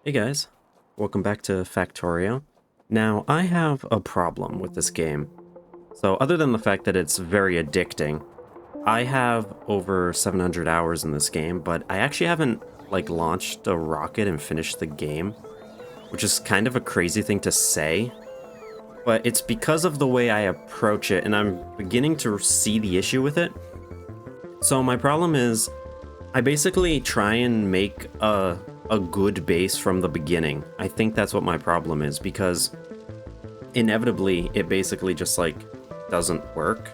Hey guys, welcome back to Factorio. Now, I have a problem with this game. So, other than the fact that it's very addicting, I have over 700 hours in this game, but I actually haven't, launched a rocket and finished the game, which is kind of a crazy thing to say, but it's because of the way I approach it, and I'm beginning to see the issue with it. So, my problem is, I basically try and make a good base from the beginning. I think that's what my problem is, because inevitably it basically just doesn't work,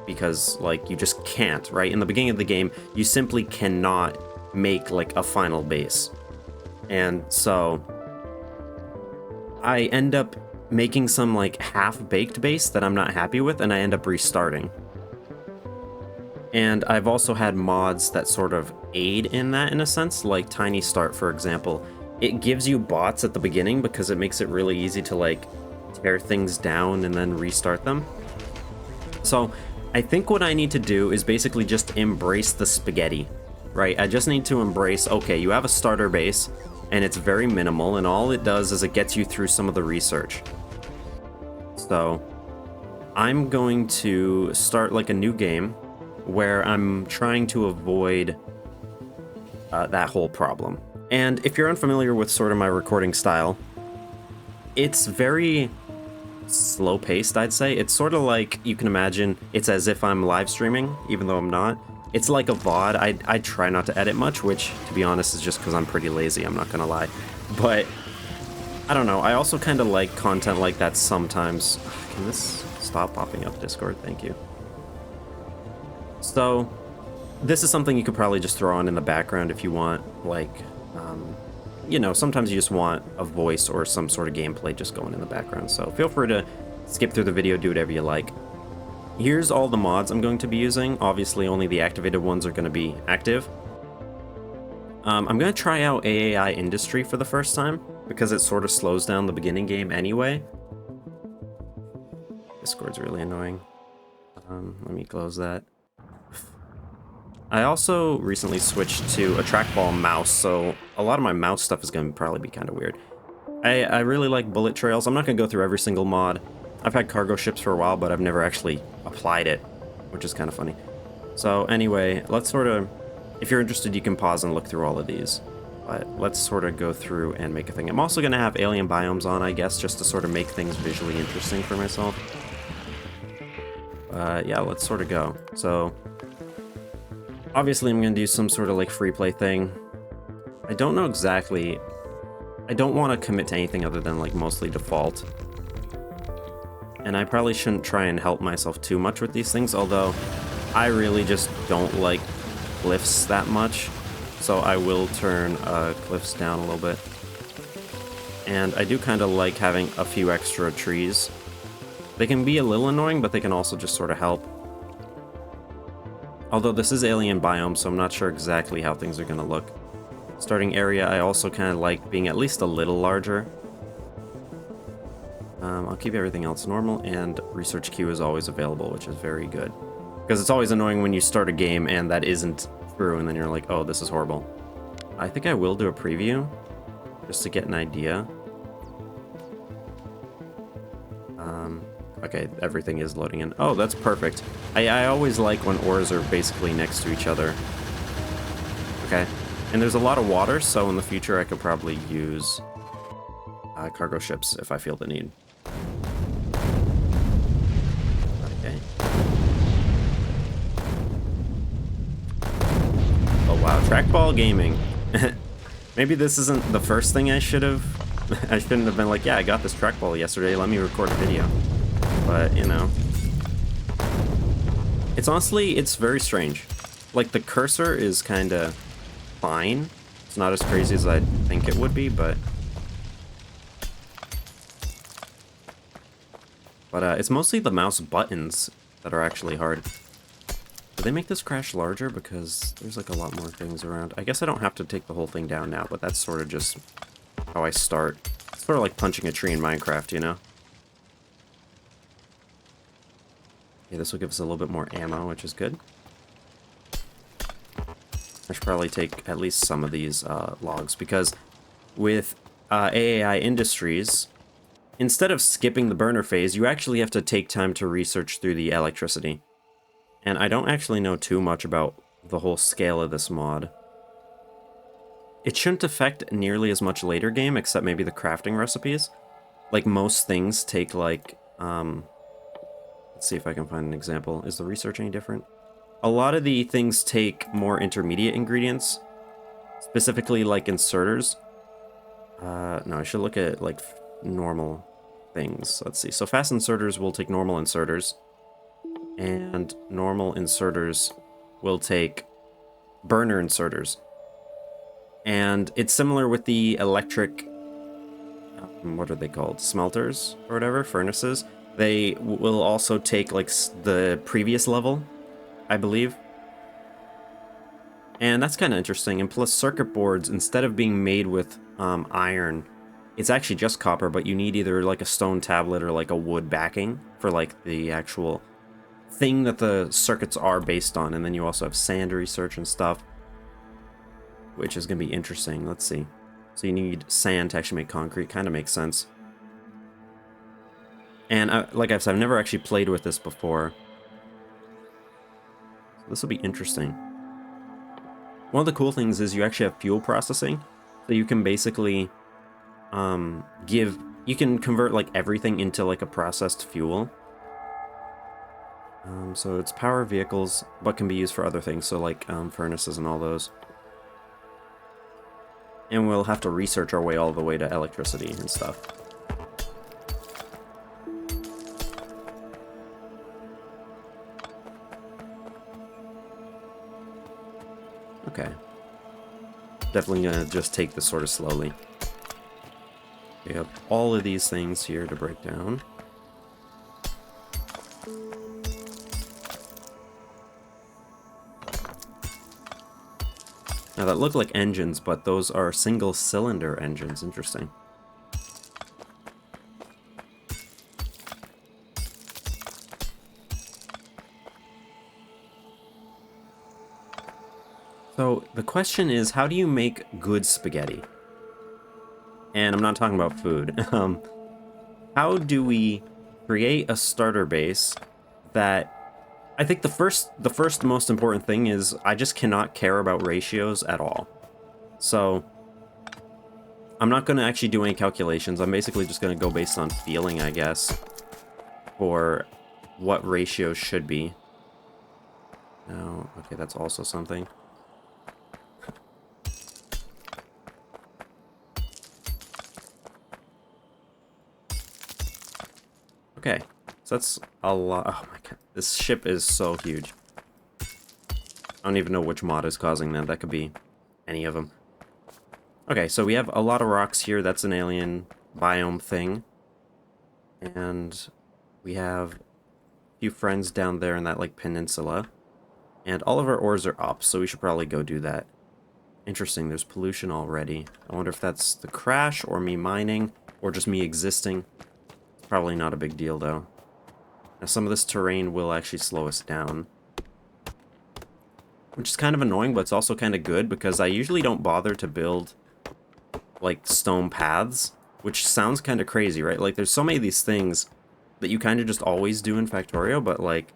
because you just can't, right? In the beginning of the game, you simply cannot make a final base. And so I end up making some half-baked base that I'm not happy with, and I end up restarting. And I've also had mods that sort of aid in that in a sense, like Tiny Start, for example. It gives you bots at the beginning because it makes it really easy to tear things down and then restart them. So I think what I need to do is basically just embrace the spaghetti, right? I just need to embrace, okay, you have a starter base and it's very minimal, and all it does is it gets you through some of the research. So I'm going to start a new game where I'm trying to avoid that whole problem. And if you're unfamiliar with sort of my recording style, it's very slow-paced, I'd say. It's sort of like, you can imagine, it's as if I'm live streaming, even though I'm not. It's like a VOD. I try not to edit much, which, to be honest, is just because I'm pretty lazy, I'm not gonna lie. But, I don't know, I also kind of like content like that sometimes. Can this stop popping up Discord? Thank you. So, this is something you could probably just throw on in the background if you want, sometimes you just want a voice or some sort of gameplay just going in the background. So feel free to skip through the video, do whatever you like. Here's all the mods I'm going to be using. Obviously, only the activated ones are going to be active. I'm going to try out AAI Industry for the first time, because it sort of slows down the beginning game anyway. Discord's really annoying. Let me close that. I also recently switched to a trackball mouse, so a lot of my mouse stuff is going to probably be kind of weird. I really like bullet trails. I'm not going to go through every single mod. I've had cargo ships for a while, but I've never actually applied it, which is kind of funny. So anyway, let's sort of, if you're interested, you can pause and look through all of these. But let's sort of go through and make a thing. I'm also going to have alien biomes on, I guess, just to sort of make things visually interesting for myself. Yeah, let's sort of go. So obviously, I'm going to do some sort of free play thing. I don't know exactly. I don't want to commit to anything other than mostly default. And I probably shouldn't try and help myself too much with these things, although I really just don't like cliffs that much. So I will turn cliffs down a little bit. And I do kind of like having a few extra trees. They can be a little annoying, but they can also just sort of help. Although this is alien biome, so I'm not sure exactly how things are going to look. Starting area, I also kind of like being at least a little larger. I'll keep everything else normal, and research queue is always available, which is very good. Because it's always annoying when you start a game and that isn't true, and then you're like, oh, this is horrible. I think I will do a preview, just to get an idea. Okay, everything is loading in. Oh, that's perfect. I always like when ores are basically next to each other. Okay. And there's a lot of water, so in the future I could probably use cargo ships if I feel the need. Okay. Oh wow, trackball gaming. Maybe this isn't the first thing I should have... I shouldn't have been like, yeah, I got this trackball yesterday, let me record a video. But, you know. It's honestly, it's very strange. The cursor is kind of fine. It's not as crazy as I think it would be, but... it's mostly the mouse buttons that are actually hard. Do they make this crash larger? Because there's a lot more things around. I guess I don't have to take the whole thing down now, but that's sort of just how I start. It's sort of like punching a tree in Minecraft, you know? Yeah, this will give us a little bit more ammo, which is good. I should probably take at least some of these logs, because with AAI Industries, instead of skipping the burner phase, you actually have to take time to research through the electricity. And I don't actually know too much about the whole scale of this mod. It shouldn't affect nearly as much later game, except maybe the crafting recipes. Like, most things take, like, let's see if I can find an example. Is the research any different? A lot of the things take more intermediate ingredients, specifically, like, inserters. No, I should look at, like, normal things. Let's see. So fast inserters will take normal inserters, and normal inserters will take burner inserters. And it's similar with the electric, what are they called? Smelters or whatever, furnaces. They will also take, like, the previous level, I believe. And that's kind of interesting. And plus, circuit boards, instead of being made with iron, it's actually just copper, but you need either, like, a stone tablet or, like, a wood backing for, like, the actual thing that the circuits are based on. And then you also have sand research and stuff, which is going to be interesting. Let's see. So you need sand to actually make concrete. Kind of makes sense. And like I said, I've never actually played with this before. So this will be interesting. One of the cool things is you actually have fuel processing. So you can basically you can convert, like, everything into, like, a processed fuel. So it's power vehicles, but can be used for other things. So, like, furnaces and all those. And we'll have to research our way all the way to electricity and stuff. Okay. Definitely gonna just take this sort of slowly. We have all of these things here to break down. Now that look like engines, but those are single cylinder engines. Interesting. So the question is, how do you make good spaghetti? And I'm not talking about food. How do we create a starter base that... I think the first most important thing is I just cannot care about ratios at all. So I'm not going to actually do any calculations. I'm basically just going to go based on feeling, I guess, for what ratios should be. No, okay, that's also something. Okay, so that's a lot. Oh my god, this ship is so huge. I don't even know which mod is causing that. That could be any of them. Okay, so we have a lot of rocks here. That's an alien biome thing. And we have a few friends down there in that, like, peninsula. And all of our ores are up, so we should probably go do that. Interesting, there's pollution already. I wonder if that's the crash, or me mining, or just me existing. Probably not a big deal, though. Now, some of this terrain will actually slow us down. Which is kind of annoying, but it's also kind of good, because I usually don't bother to build, like, stone paths. Which sounds kind of crazy, right? Like, there's so many of these things that you kind of just always do in Factorio, but, like,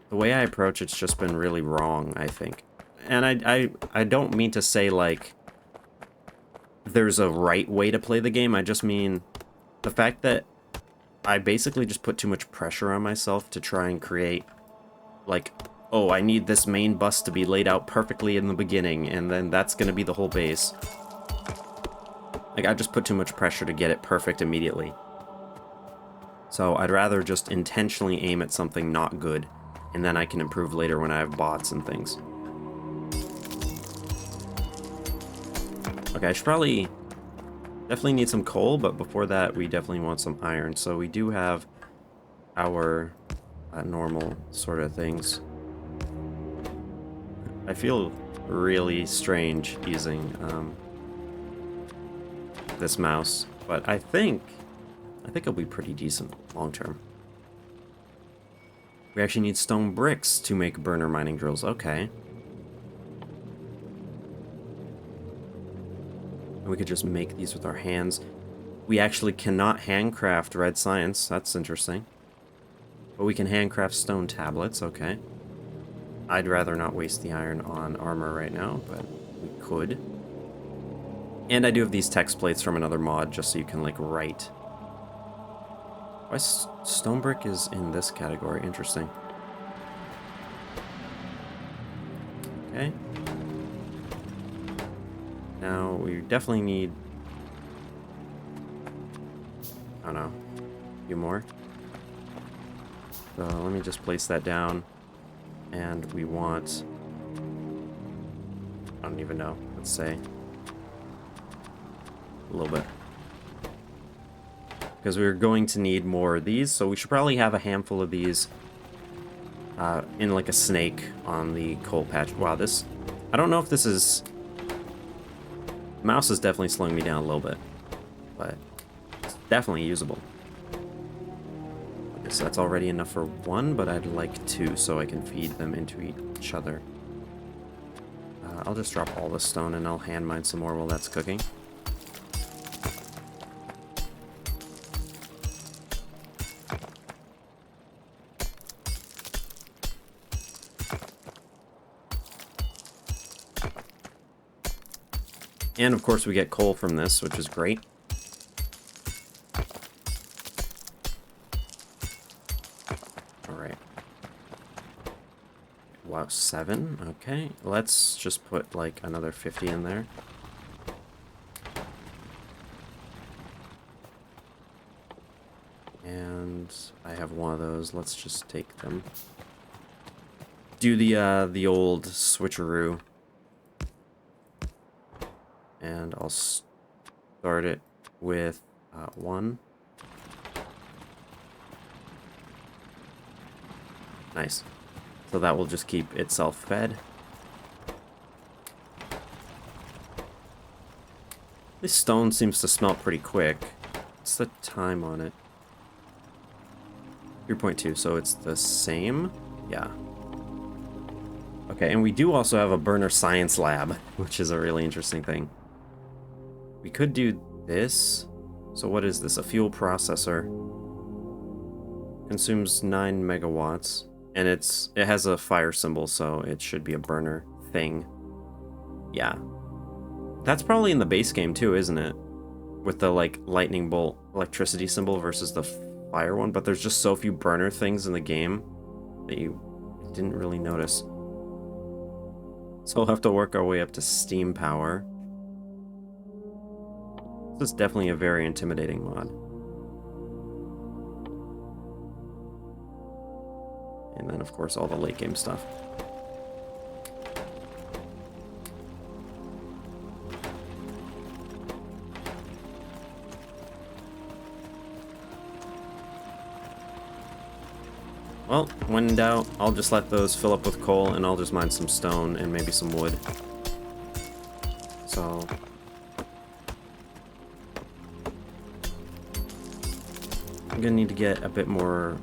the way I approach it's just been really wrong, I think. And I don't mean to say, like, there's a right way to play the game. I just mean the fact that I basically just put too much pressure on myself to try and create, like, oh, I need this main bus to be laid out perfectly in the beginning, and then that's going to be the whole base. Like, I just put too much pressure to get it perfect immediately. So I'd rather just intentionally aim at something not good, and then I can improve later when I have bots and things. Okay, I should probably... definitely need some coal, but before that, we definitely want some iron. So we do have our normal sort of things. I feel really strange using this mouse, but I think it'll be pretty decent long term. We actually need stone bricks to make burner mining drills. Okay. And we could just make these with our hands. We actually cannot handcraft red science. That's interesting. But we can handcraft stone tablets, okay. I'd rather not waste the iron on armor right now, but we could. And I do have these text plates from another mod, just so you can, like, write. Why stone brick is in this category? Interesting. Okay. Now, we definitely need... I don't know. A few more. So, let me just place that down. And we want... I don't even know. Let's say... a little bit. Because we're going to need more of these, so we should probably have a handful of these in like a snake on the coal patch. Wow, this... I don't know if this is... Mouse is definitely slowing me down a little bit, but it's definitely usable. Okay, so that's already enough for one, but I'd like two so I can feed them into each other. I'll just drop all the stone and I'll hand mine some more while that's cooking. And of course we get coal from this, which is great. Alright. Wow, 7? Okay. Let's just put like another 50 in there. And I have one of those. Let's just take them. Do the old switcheroo. And I'll start it with 1. Nice. So that will just keep itself fed. This stone seems to smelt pretty quick. What's the time on it? 3.2, so it's the same? Yeah. Okay, and we do also have a burner science lab, which is a really interesting thing. We could do this. So what is this? A fuel processor. Consumes 9 megawatts. And it has a fire symbol, so it should be a burner thing. Yeah. That's probably in the base game too, isn't it? With the, like, lightning bolt electricity symbol versus the fire one. But there's just so few burner things in the game that you didn't really notice. So we'll have to work our way up to steam power. This is definitely a very intimidating mod. And then, of course, all the late game stuff. Well, when in doubt, I'll just let those fill up with coal, and I'll just mine some stone and maybe some wood. So... I'm gonna need to get a bit more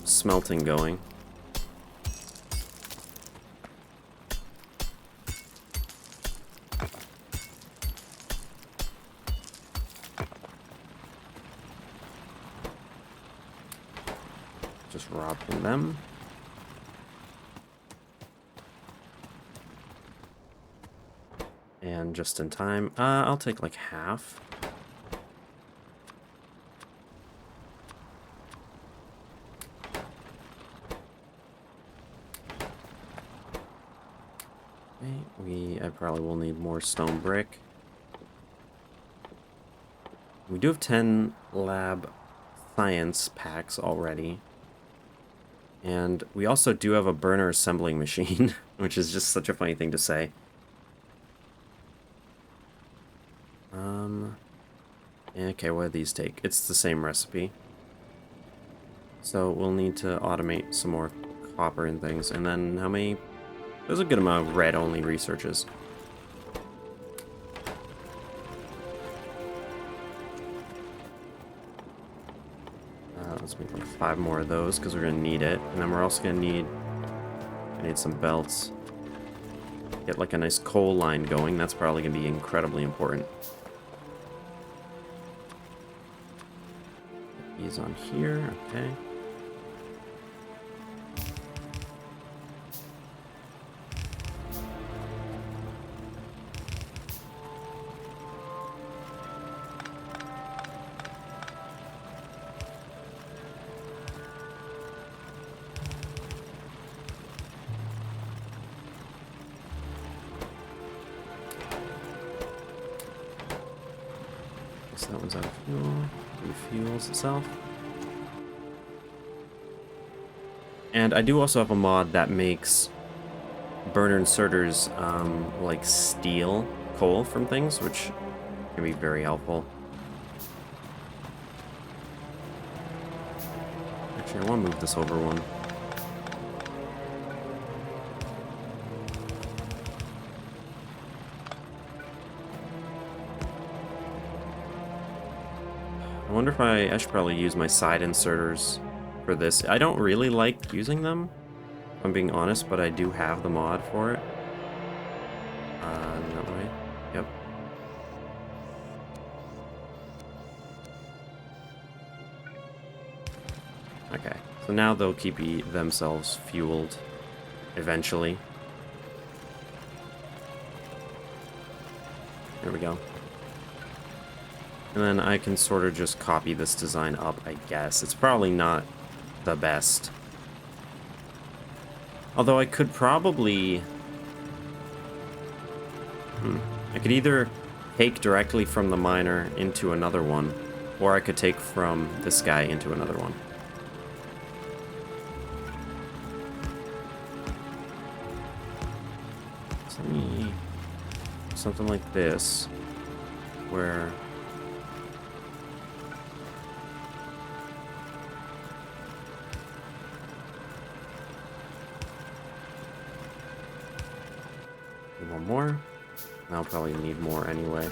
smelting going. Just rob from them. And just in time, I'll take like half. I probably will need more stone brick. We do have 10 lab science packs already. And we also do have a burner assembling machine, which is just such a funny thing to say. Okay, what do these take? It's the same recipe. So we'll need to automate some more copper and things. And then how many... There's a good amount of red-only researches. Let's make like 5 more of those, because we're going to need it. And then we're also going to need some belts. get like a nice coal line going. That's probably going to be incredibly important. Get these on here, okay. So that one's out of fuel. Refuels itself. And I do also have a mod that makes burner inserters like steal coal from things, which can be very helpful. Actually, I want to move this over one. I wonder if I should probably use my side inserters for this. I don't really like using them, if I'm being honest, but I do have the mod for it. That way. Yep. Okay, so now they'll keep themselves fueled eventually. There we go. And then I can sort of just copy this design up, I guess. It's probably not the best. Although I could probably... I could either take directly from the miner into another one, or I could take from this guy into another one. So let me... something like this, where... one more. I'll probably need more anyway.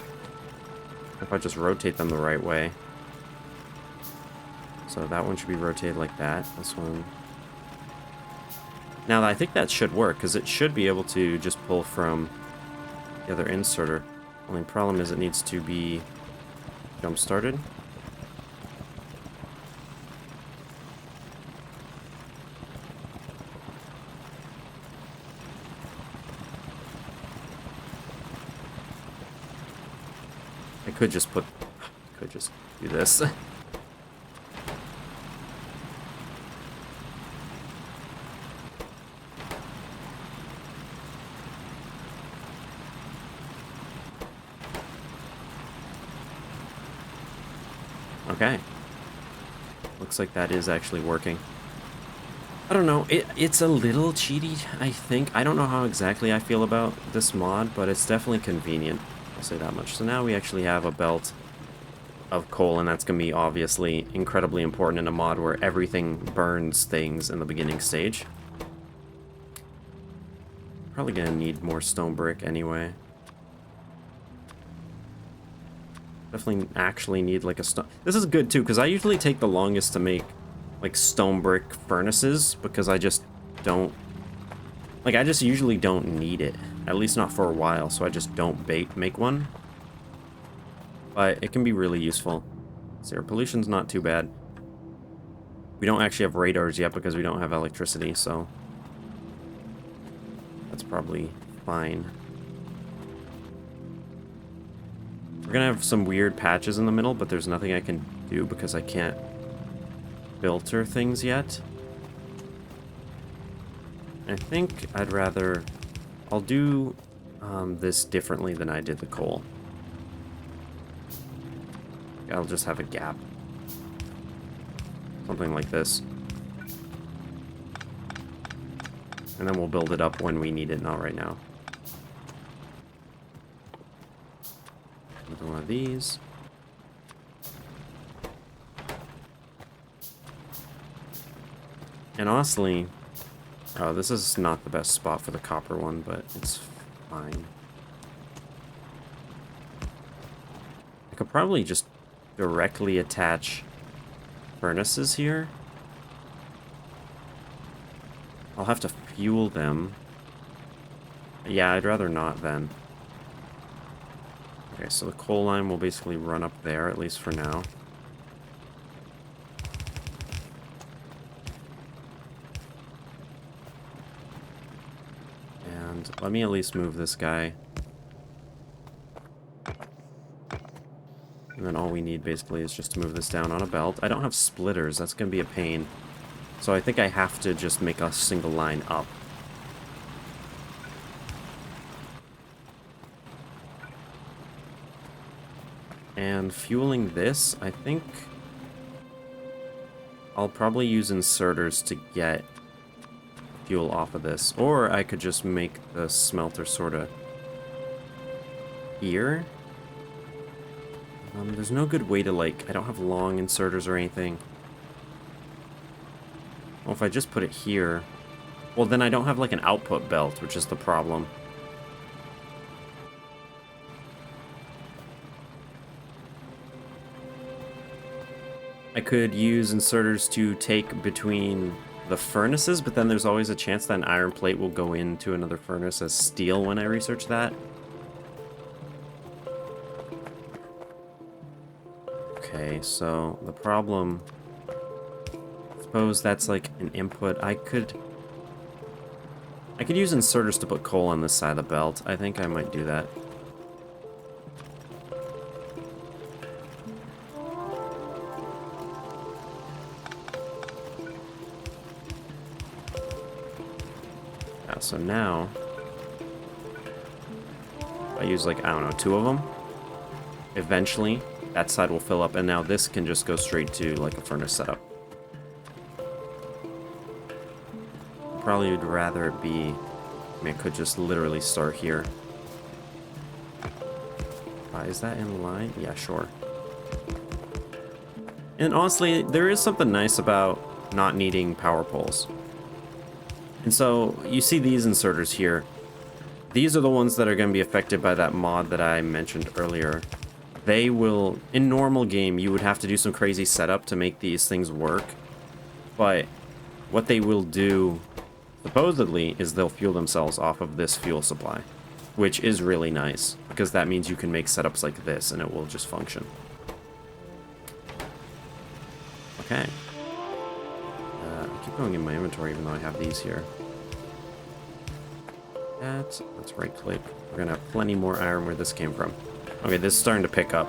If I just rotate them the right way. So that one should be rotated like that. This one. Now I think that should work, because it should be able to just pull from the other inserter. Only problem is it needs to be jump started. I could just do this. Okay. Looks like that is actually working. I don't know, it's a little cheaty, I think. I don't know how exactly I feel about this mod, but it's definitely convenient. I'll say that much. So now we actually have a belt of coal, and that's going to be obviously incredibly important in a mod where everything burns things in the beginning stage. Probably going to need more stone brick anyway. Definitely actually need like a stone... This is good too, because I usually take the longest to make like stone brick furnaces, because I just don't... Like, I just usually don't need it. At least not for a while, so I just don't make one. But it can be really useful. So air pollution's not too bad. We don't actually have radars yet because we don't have electricity, so... that's probably fine. We're gonna have some weird patches in the middle, but there's nothing I can do because I can't filter things yet. I think I'd rather... I'll do this differently than I did the coal. I'll just have a gap. Something like this. And then we'll build it up when we need it, not right now. Another one of these. And honestly, oh, this is not the best spot for the copper one, but it's fine. I could probably just directly attach furnaces here. I'll have to fuel them. Yeah, I'd rather not then. Okay, so the coal line will basically run up there, at least for now. And let me at least move this guy. And then all we need basically is just to move this down on a belt. I don't have splitters, that's going to be a pain. So I think I have to just make a single line up. And fueling this, I think I'll probably use inserters to get fuel off of this. Or I could just make the smelter sort of here. There's no good way to, like, I don't have long inserters or anything. Well, if I just put it here, well, then I don't have, like, an output belt, which is the problem. I could use inserters to take between the furnaces, but then there's always a chance that an iron plate will go into another furnace as steel when I research that. Okay, so the problem... Suppose that's like an input. I could use inserters to put coal on this side of the belt. I think I might do that. Yeah, so now I use, like, I don't know, 2 of them. Eventually that side will fill up, and now this can just go straight to, like, a furnace setup. Probably would rather it be... I mean, I could just literally start here. Is that in line? Yeah, sure. And honestly, there is something nice about not needing power poles. And so, you see these inserters here. These are the ones that are going to be affected by that mod that I mentioned earlier. They will... In normal game, you would have to do some crazy setup to make these things work. But what they will do... supposedly, is they'll fuel themselves off of this fuel supply, which is really nice, because that means you can make setups like this, and it will just function. Okay. I keep going in my inventory, even though I have these here. Let's right-click. We're gonna have plenty more iron where this came from. Okay, this is starting to pick up.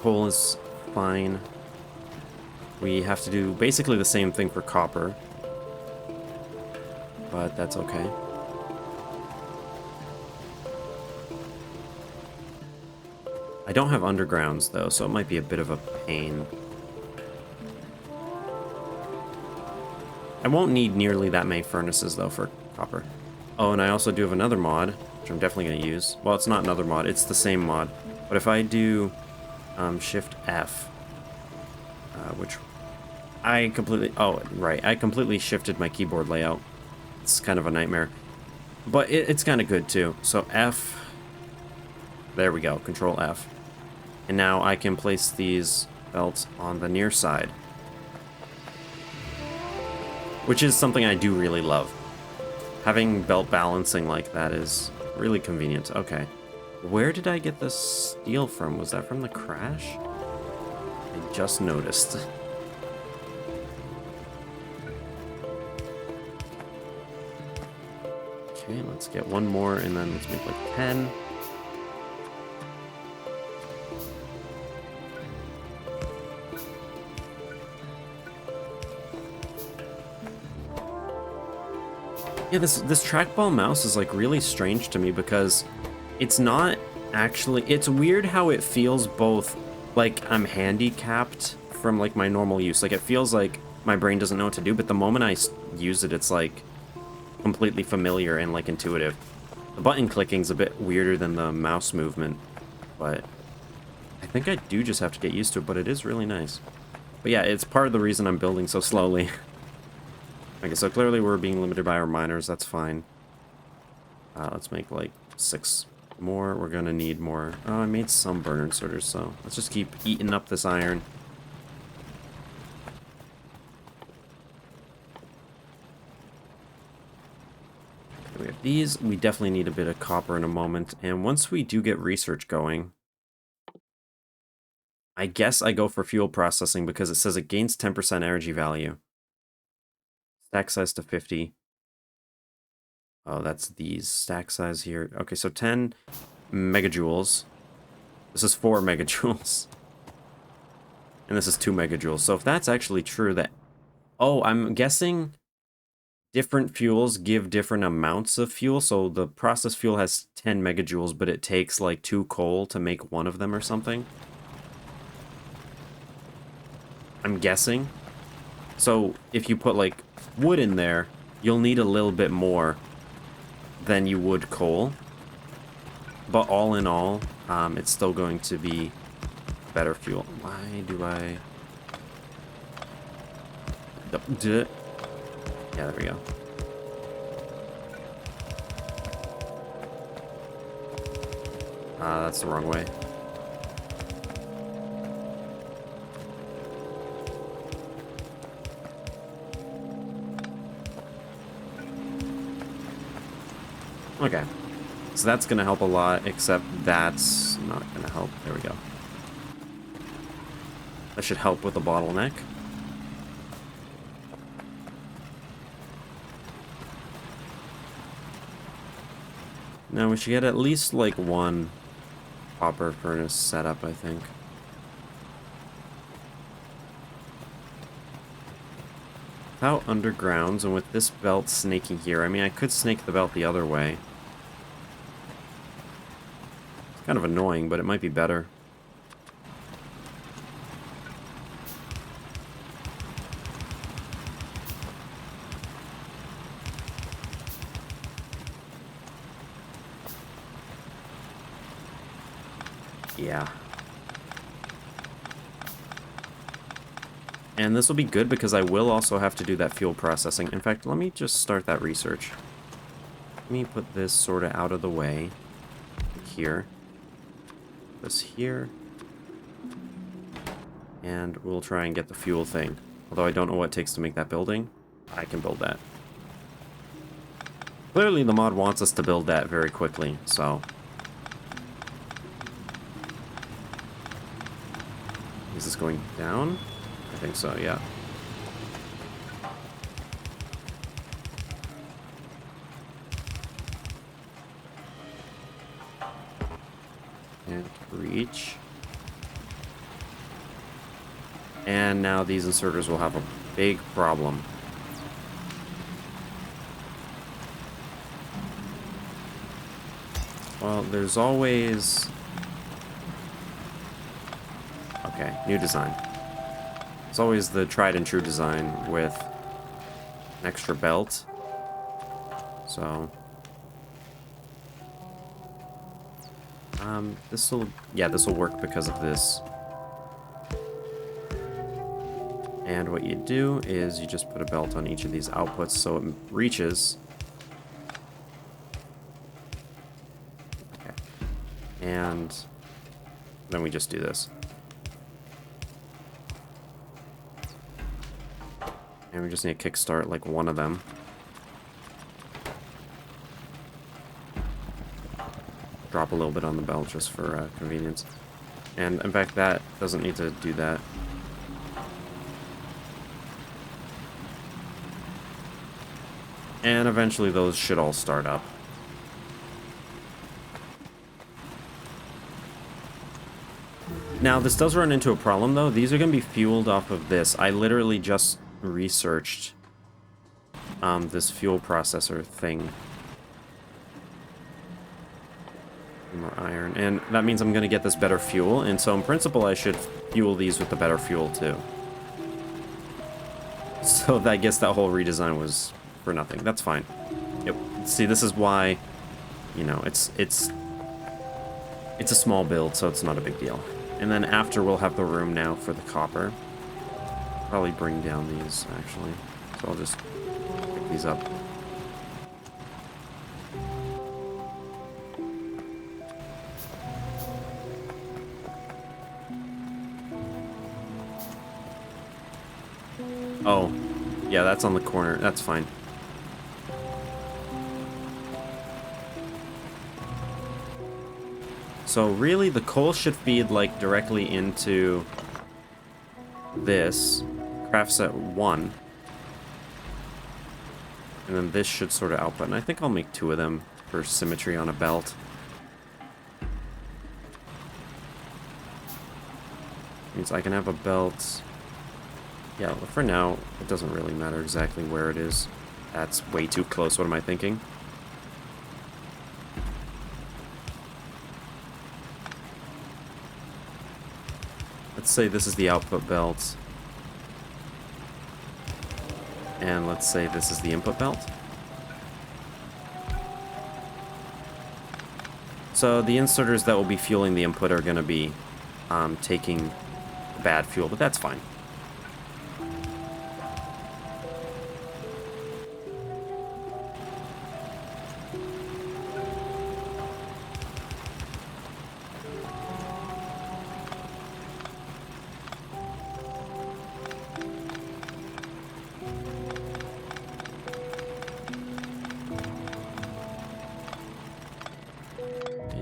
Coal is fine. We have to do basically the same thing for copper. But that's okay. I don't have undergrounds, though, so it might be a bit of a pain. I won't need nearly that many furnaces, though, for copper. Oh, and I also do have another mod, which I'm definitely going to use. Well, it's not another mod, it's the same mod. But if I do Shift F, which I completely... Oh, right, I completely shifted my keyboard layout. It's kind of a nightmare. But it's kind of good, too. So F... There we go, Control F. And now I can place these belts on the near side. Which is something I do really love. Having belt balancing like that is really convenient. Okay. Where did I get the steel from? Was that from the crash? I just noticed. Okay, let's get one more, and then let's make like 10. Yeah, this trackball mouse is like really strange to me because it's not actually... It's weird how it feels both like I'm handicapped from like my normal use. Like it feels like my brain doesn't know what to do, but the moment I use it, it's like completely familiar and like intuitive. The button clicking's a bit weirder than the mouse movement, but I think I do just have to get used to it, but it is really nice. But yeah, it's part of the reason I'm building so slowly. Okay, so clearly we're being limited by our miners, that's fine. Let's make like 6 more. We're gonna need more. Oh, I made some burner inserters, so let's just keep eating up this iron. These, we definitely need a bit of copper in a moment, and once we do get research going, I guess I go for fuel processing because it says it gains 10% energy value. Stack size to 50. Oh, that's these. Stack size here. Okay, so 10 megajoules. This is 4 megajoules. And this is 2 megajoules. So if that's actually true that... Oh, I'm guessing different fuels give different amounts of fuel. So the processed fuel has 10 megajoules, but it takes like 2 coal to make one of them or something. I'm guessing. So if you put like wood in there, you'll need a little bit more than you would coal. But all in all, it's still going to be better fuel. Why do I... Yeah, there we go. That's the wrong way. Okay. So that's going to help a lot, except that's not going to help. There we go. That should help with the bottleneck. Now we should get at least like one copper furnace setup, I think. Without undergrounds and with this belt snaking here, I mean, I could snake the belt the other way. It's kind of annoying, but it might be better. Yeah. And this will be good because I will also have to do that fuel processing. In fact, let me just start that research. Let me put this sort of out of the way. Here. This here. And we'll try and get the fuel thing. Although I don't know what it takes to make that building. I can build that. Clearly the mod wants us to build that very quickly, so... Is this going down? I think so, yeah. And reach. And now these inserters will have a big problem. Well, there's always... Okay, new design. It's always the tried and true design with an extra belt. So... this'll... Yeah, this'll work because of this. And what you do is you just put a belt on each of these outputs so it reaches. Okay. And then we just do this. And we just need to kickstart like one of them. Drop a little bit on the belt just for convenience. And in fact, that doesn't need to do that. And eventually those should all start up. Now, this does run into a problem, though. These are going to be fueled off of this. I literally just researched this fuel processor thing. More iron. And that means I'm going to get this better fuel. And so, in principle, I should fuel these with the better fuel, too. So, I guess that whole redesign was... for nothing. That's fine. Yep. See, this is why, you know, it's a small build, so it's not a big deal. And then after, we'll have the room now for the copper. Probably bring down these, actually. So I'll just pick these up. Oh, yeah, that's on the corner. That's fine. So really, the coal should feed, like, directly into this. Craft set 1. And then this should sort of output. And I think I'll make 2 of them for symmetry on a belt. Means I can have a belt. Yeah, for now, it doesn't really matter exactly where it is. That's way too close. What am I thinking? Let's say this is the output belt. And let's say this is the input belt. So the inserters that will be fueling the input are going to be taking bad fuel, but that's fine.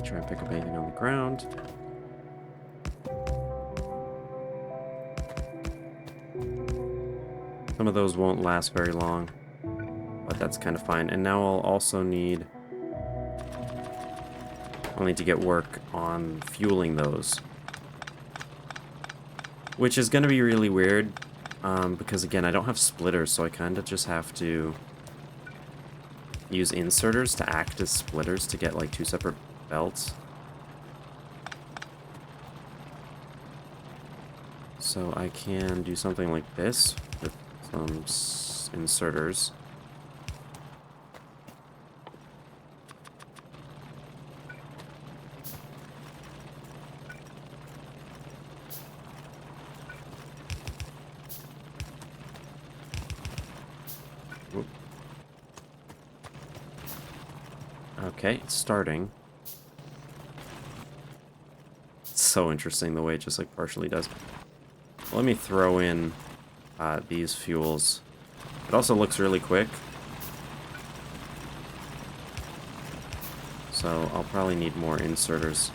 Try and pick up anything on the ground. Some of those won't last very long, but that's kind of fine. And now I'll also need... I'll need to get work on fueling those. Which is going to be really weird, because again, I don't have splitters, so I kind of just have to use inserters to act as splitters to get like 2 separate belts. So I can do something like this with some inserters. Whoop. Okay, it's starting. It's so interesting the way it just like partially does. Let me throw in these fuels. It also looks really quick. So I'll probably need more inserters.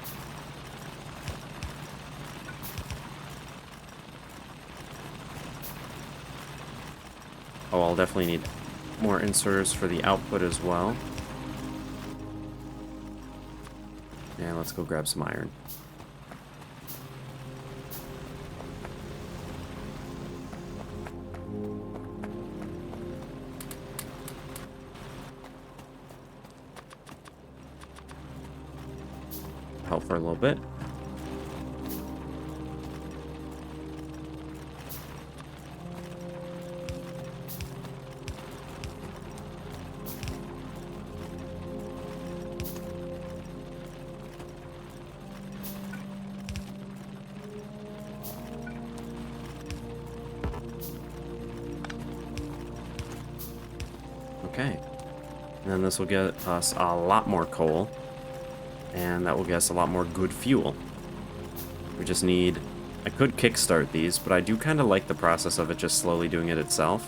Oh, I'll definitely need more inserters for the output as well. And let's go grab some iron. Help for a little bit. Okay. And then this will get us a lot more coal. And that will get us a lot more good fuel. We just need... I could kickstart these, but I do kind of like the process of it just slowly doing it itself.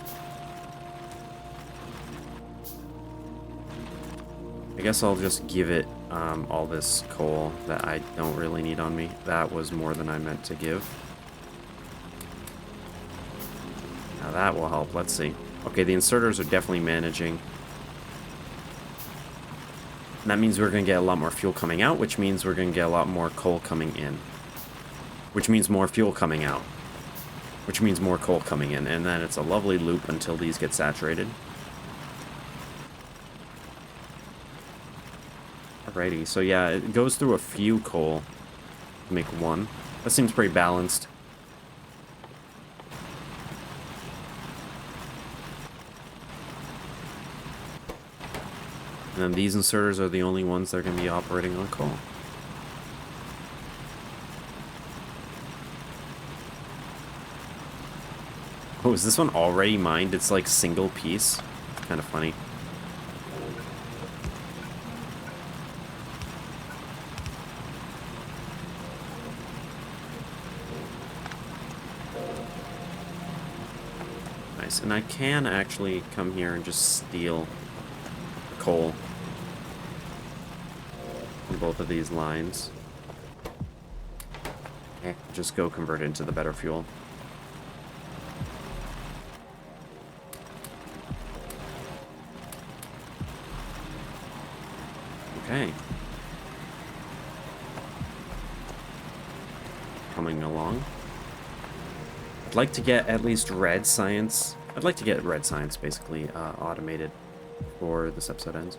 I guess I'll just give it all this coal that I don't really need on me. That was more than I meant to give. Now that will help. Let's see. Okay, the inserters are definitely managing. And that means we're going to get a lot more fuel coming out, which means we're going to get a lot more coal coming in. Which means more fuel coming out. Which means more coal coming in. And then it's a lovely loop until these get saturated. Alrighty, so yeah, it goes through a few coal to make one. That seems pretty balanced. And then these inserters are the only ones that are going to be operating on coal. Oh, is this one already mined? It's like single piece. Kind of funny. Nice. And I can actually come here and just steal coal from both of these lines. Just go convert it into the better fuel. Okay. Coming along. I'd like to get at least red science. I'd like to get red science basically automated before this episode ends.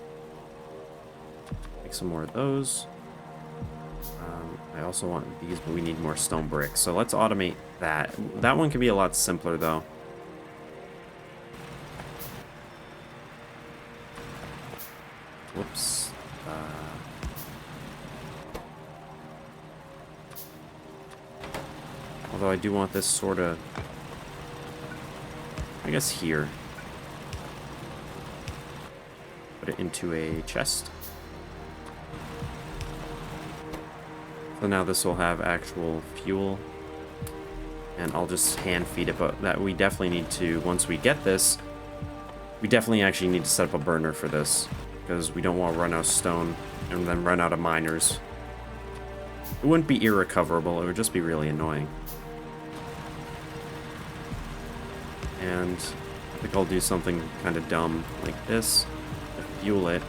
Make some more of those. I also want these, but we need more stone bricks. So let's automate that. That one can be a lot simpler though. Whoops. Although I do want this sort of, I guess here. Put it into a chest. So now this will have actual fuel. And I'll just hand feed it, but that we definitely need to, once we get this, we definitely actually need to set up a burner for this. Because we don't want to run out of stone and then run out of miners. It wouldn't be irrecoverable, it would just be really annoying. And I think I'll do something kind of dumb like this to fuel it.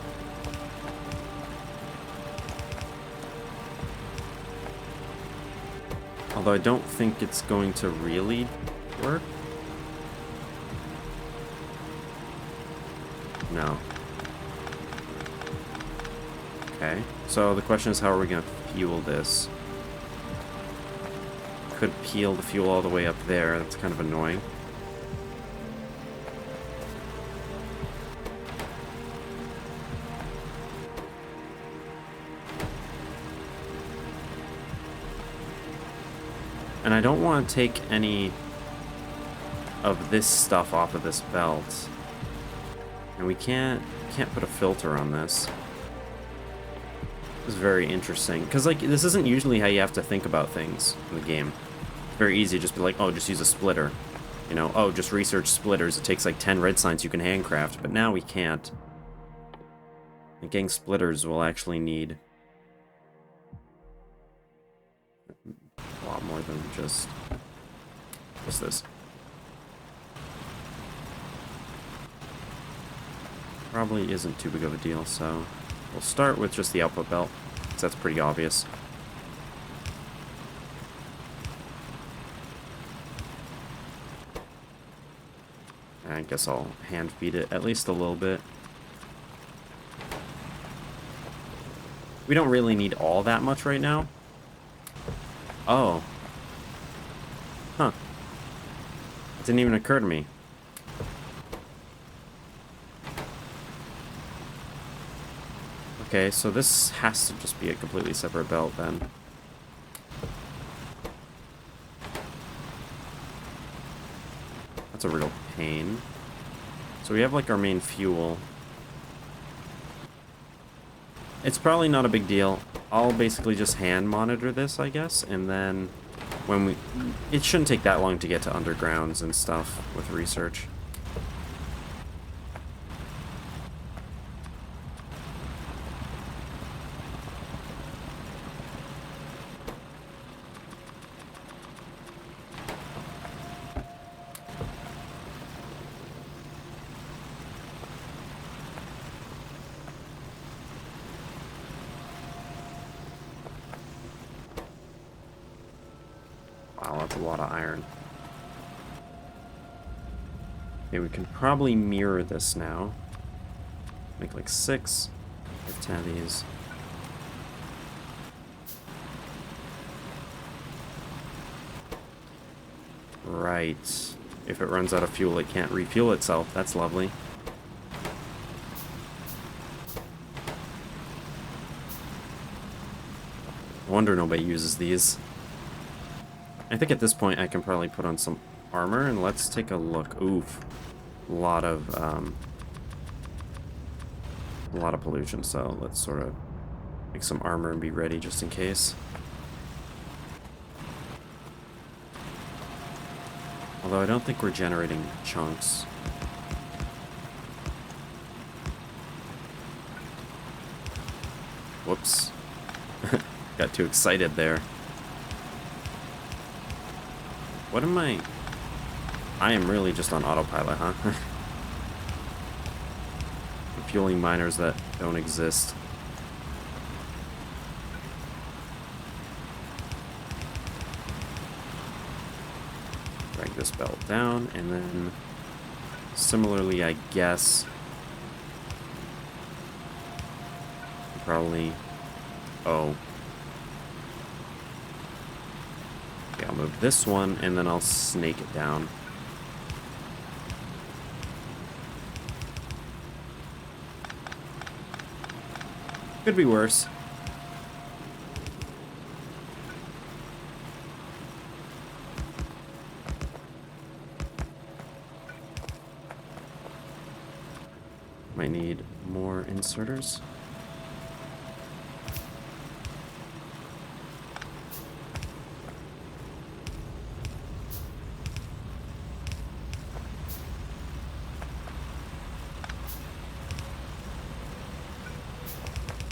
Although I don't think it's going to really work. No. Okay, so the question is, how are we going to fuel this? Could peel the fuel all the way up there. That's kind of annoying. And I don't want to take any of this stuff off of this belt. And we can't put a filter on this. This is very interesting. Because, like, this isn't usually how you have to think about things in the game. It's very easy to just be like, oh, just use a splitter. You know, oh, just research splitters. It takes like 10 red signs you can handcraft. But now we can't. And getting splitters will actually need a lot more than just... What's this? Probably isn't too big of a deal, so we'll start with just the output belt, because that's pretty obvious. I guess I'll hand feed it at least a little bit. We don't really need all that much right now. Oh. Huh. It didn't even occur to me. Okay, so this has to just be a completely separate belt then. That's a real pain. So we have like our main fuel. It's probably not a big deal. I'll basically just hand monitor this, I guess, and then when we... It shouldn't take that long to get to undergrounds and stuff with research. Wow, that's a lot of iron. Okay, we can probably mirror this now. Make like 6 or 10 of these. Right. If it runs out of fuel, it can't refuel itself. That's lovely. No wonder nobody uses these. I think at this point I can probably put on some armor, and let's take a look. Oof. A lot of pollution, so let's sort of make some armor and be ready just in case. Although I don't think we're generating chunks. Whoops. Got too excited there. What am I... I am really just on autopilot, huh? Fueling miners that don't exist. Drag this belt down, and then similarly, I guess, probably... Oh. Okay, I'll move this one, and then I'll snake it down. Could be worse. Might need more inserters.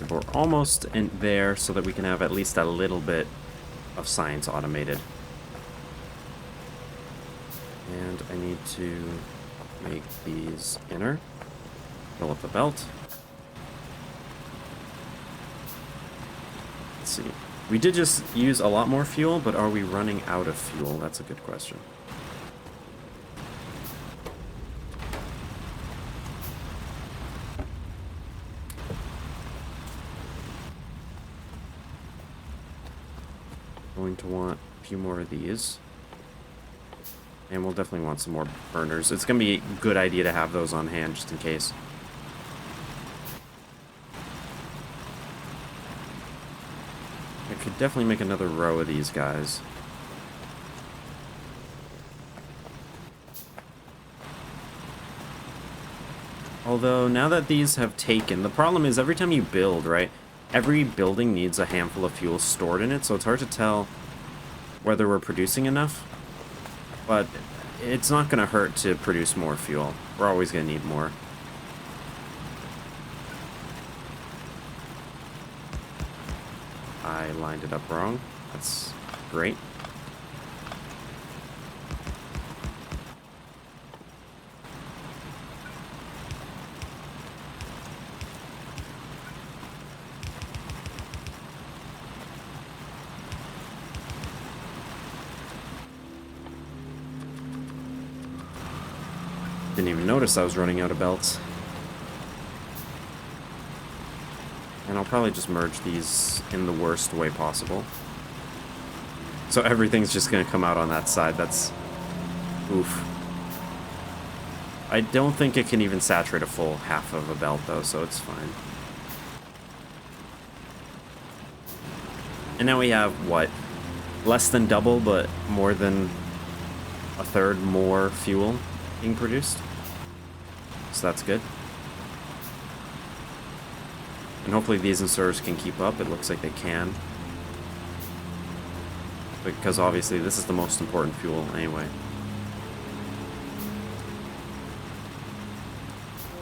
We're almost in there so that we can have at least a little bit of science automated. And I need to make these inner. Fill up the belt. Let's see. We did just use a lot more fuel, but are we running out of fuel? That's a good question. Going to want a few more of these. And we'll definitely want some more burners. It's going to be a good idea to have those on hand just in case. I could definitely make another row of these guys. Although, now that these have taken, the problem is every time you build, right? Every building needs a handful of fuel stored in it, so it's hard to tell whether we're producing enough. But it's not going to hurt to produce more fuel. We're always going to need more. I lined it up wrong. That's great. Didn't even notice I was running out of belts. And I'll probably just merge these in the worst way possible. So everything's just going to come out on that side. That's... oof. I don't think it can even saturate a full half of a belt, though, so it's fine. And now we have, what? Less than double, but more than a third more fuel being produced. So that's good. And hopefully these inserters can keep up. It looks like they can. Because obviously this is the most important fuel anyway.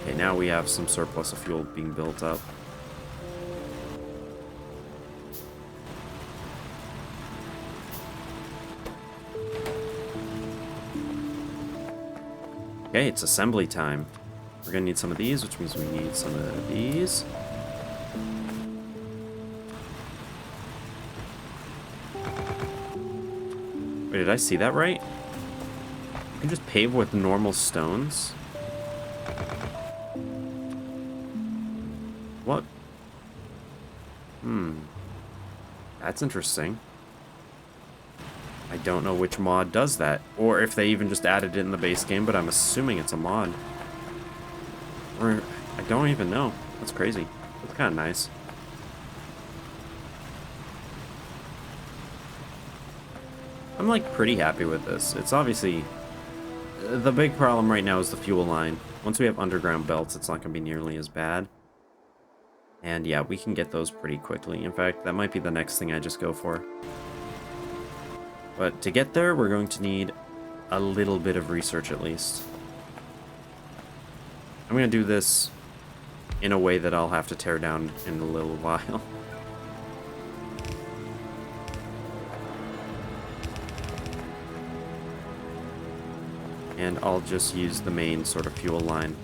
Okay, now we have some surplus of fuel being built up. Okay, it's assembly time. We're gonna need some of these, which means we need some of these. Wait, did I see that right? You can just pave with normal stones? What? That's interesting. I don't know which mod does that, or if they even just added it in the base game, but I'm assuming it's a mod. Or, I don't even know. That's crazy. That's kind of nice. I'm, like, pretty happy with this. It's obviously... the big problem right now is the fuel line. Once we have underground belts, it's not going to be nearly as bad. And yeah, we can get those pretty quickly. In fact, that might be the next thing I just go for. But to get there, we're going to need a little bit of research at least. I'm going to do this in a way that I'll have to tear down in a little while. And I'll just use the main sort of fuel line.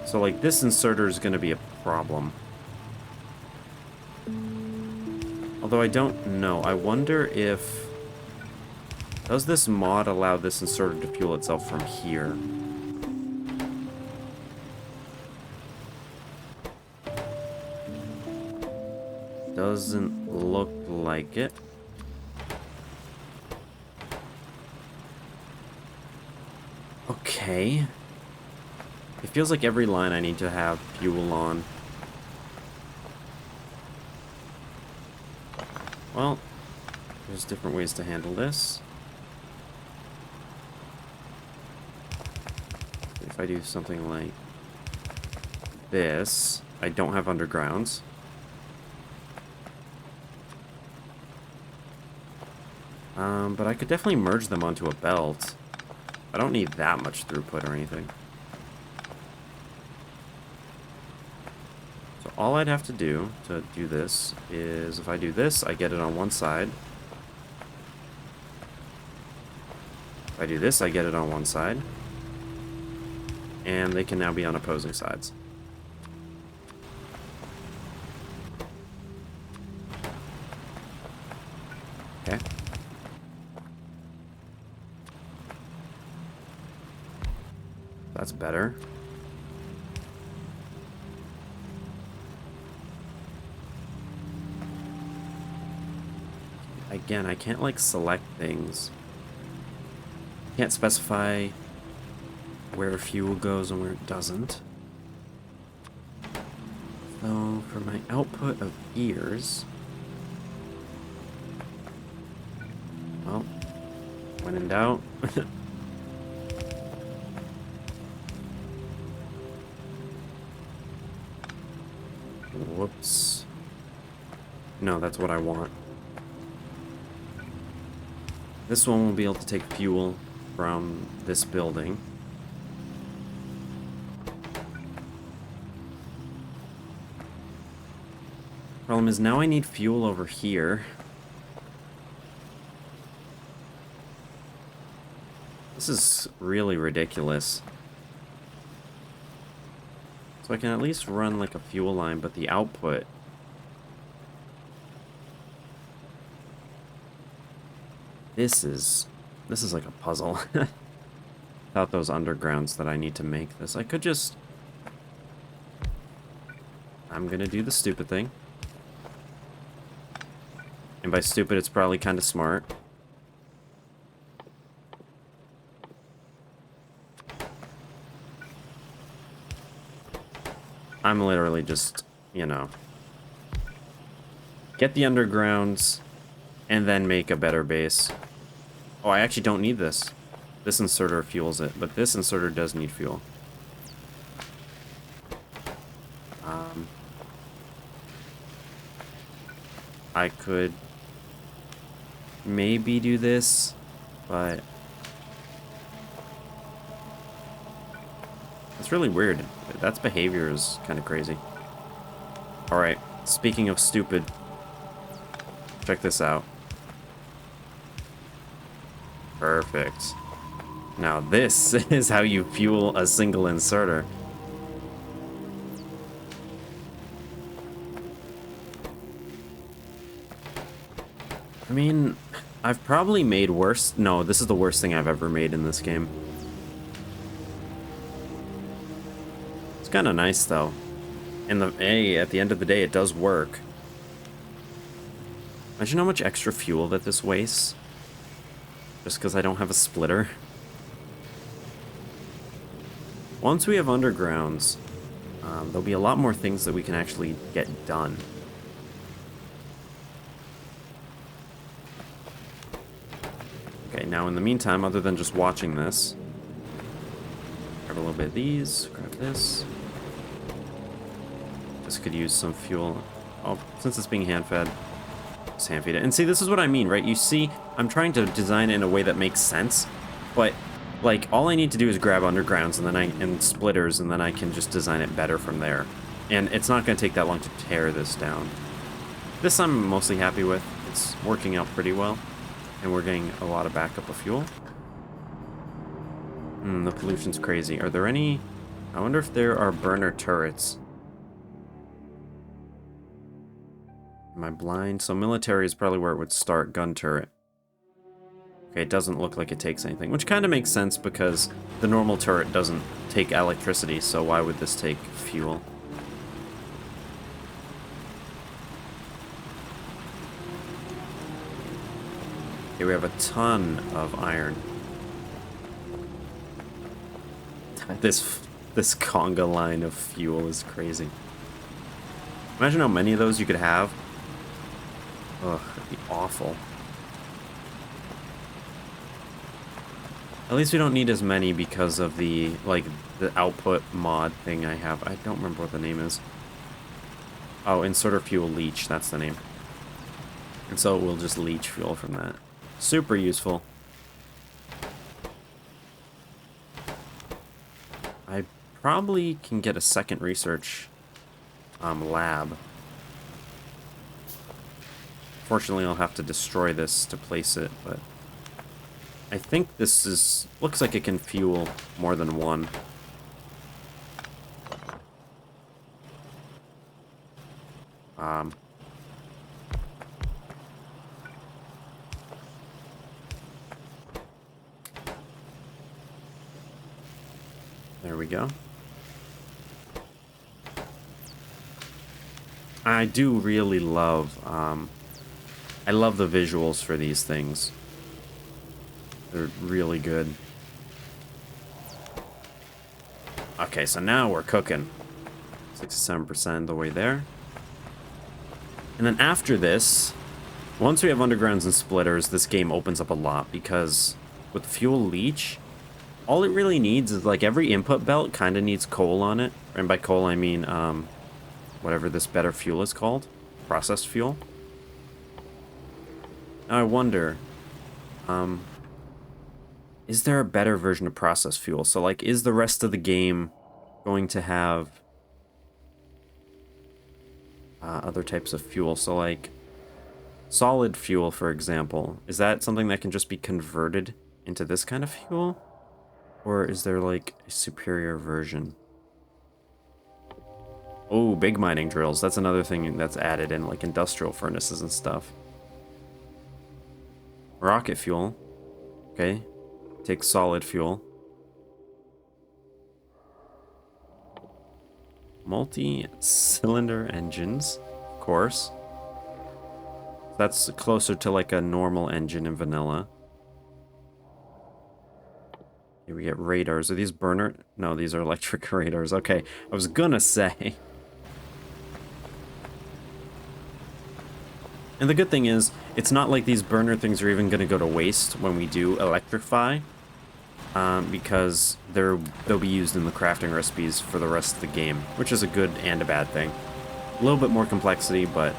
So, like, this inserter is going to be a problem. Although I don't know. I wonder if... Does this mod allow this inserter to fuel itself from here? Doesn't look like it. Okay. It feels like every line I need to have fuel on. Well, there's different ways to handle this. If I do something like this, I don't have undergrounds. But I could definitely merge them onto a belt. I don't need that much throughput or anything. So all I'd have to do this is, if I do this, I get it on one side. If I do this, I get it on one side. And they can now be on opposing sides. Okay. That's better. Again, I can't, like, select things. Can't specify where fuel goes and where it doesn't. So, for my output of gears... Well, when in doubt... Whoops. No, that's what I want. This one will be able to take fuel from this building. Problem is, now I need fuel over here. This is really ridiculous. So I can at least run like a fuel line, but the output... This is like a puzzle. Without those undergrounds that I need to make this. I could just... I'm gonna do the stupid thing. And by stupid, it's probably kind of smart. I'm literally just, you know... Get the undergrounds, and then make a better base. Oh, I actually don't need this. This inserter fuels it, but this inserter does need fuel. I could maybe do this, but it's really weird. That's behavior is kind of crazy. Alright, speaking of stupid, check this out. Perfect. Now this is how you fuel a single inserter. I mean, I've probably made worse. No, this is the worst thing I've ever made in this game. It's kind of nice though. And at the end of the day, it does work. Imagine how much extra fuel that this wastes. Just because I don't have a splitter. Once we have undergrounds, there'll be a lot more things that we can actually get done. Okay, now in the meantime, other than just watching this, grab a little bit of these, grab this. This could use some fuel. Oh, since it's being hand-fed, just hand-feed it. And see, this is what I mean, right? You see, I'm trying to design it in a way that makes sense, but like all I need to do is grab undergrounds and then and splitters, and then I can just design it better from there. And it's not going to take that long to tear this down. This I'm mostly happy with. It's working out pretty well, and we're getting a lot of backup of fuel. The pollution's crazy. Are there any... I wonder if there are burner turrets. Am I blind? So military is probably where it would start. Gun turret. Okay, it doesn't look like it takes anything, which kind of makes sense because the normal turret doesn't take electricity, so why would this take fuel? Okay, we have a ton of iron. This conga line of fuel is crazy. Imagine how many of those you could have. Ugh, that'd be awful. At least we don't need as many because of the, like, the output mod thing I have. I don't remember what the name is. Oh, inserter fuel leech, that's the name. And so we'll just leech fuel from that. Super useful. I probably can get a second research lab. Fortunately, I'll have to destroy this to place it, but I think this is... looks like it can fuel more than one. There we go. I do really love, I love the visuals for these things. They're really good. Okay, so now we're cooking. 67% of the way there. And then after this, once we have undergrounds and splitters, this game opens up a lot because with fuel leech, all it really needs is, like, every input belt kind of needs coal on it. And by coal, I mean, whatever this better fuel is called. Processed fuel. Now I wonder, is there a better version of processed fuel? So, like, is the rest of the game going to have other types of fuel? So, like, solid fuel, for example. Is that something that can just be converted into this kind of fuel? Or is there, like, a superior version? Oh, big mining drills. That's another thing that's added in, like, industrial furnaces and stuff. Rocket fuel. Okay. Takes solid fuel. Multi-cylinder engines, of course. That's closer to, like, a normal engine in vanilla. Here we get radars. Are these burner? No, these are electric radars. Okay, I was gonna say. And the good thing is, it's not like these burner things are even gonna go to waste when we do electrify. Because they'll be used in the crafting recipes for the rest of the game, which is a good and a bad thing. A little bit more complexity, but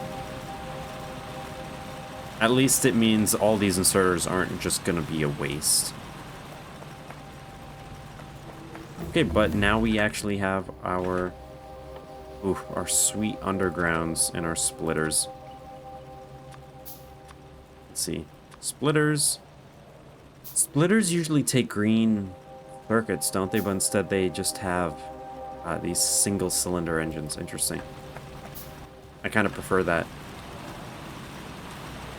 at least it means all these inserters aren't just gonna be a waste. Okay, but now we actually have our sweet undergrounds and our splitters. Let's see. Splitters. Splitters usually take green circuits, don't they? But instead they just have these single cylinder engines. Interesting. I kind of prefer that.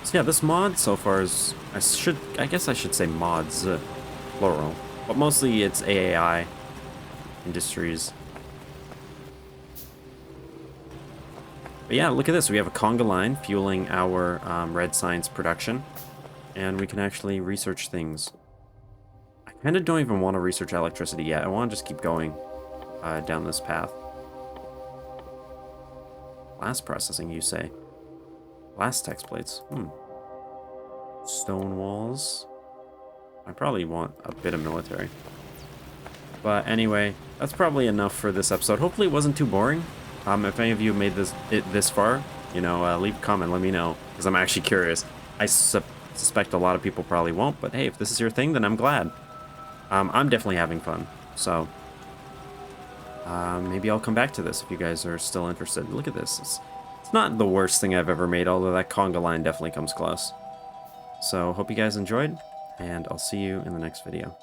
So yeah, this mod so far is... I guess I should say mods, plural. But mostly it's AAI Industries. But yeah, look at this. We have a conga line fueling our red science production. And we can actually research things. I kind of don't even want to research electricity yet. I want to just keep going down this path. Glass processing, you say? Glass text plates. Stone walls. I probably want a bit of military. But anyway, that's probably enough for this episode. Hopefully it wasn't too boring. If any of you made it this far, you know, leave a comment, let me know, because I'm actually curious. I suspect a lot of people probably won't, but hey, if this is your thing, then I'm glad. I'm definitely having fun, so maybe I'll come back to this if you guys are still interested. Look at this. It's not the worst thing I've ever made, although that conga line definitely comes close. So, hope you guys enjoyed, and I'll see you in the next video.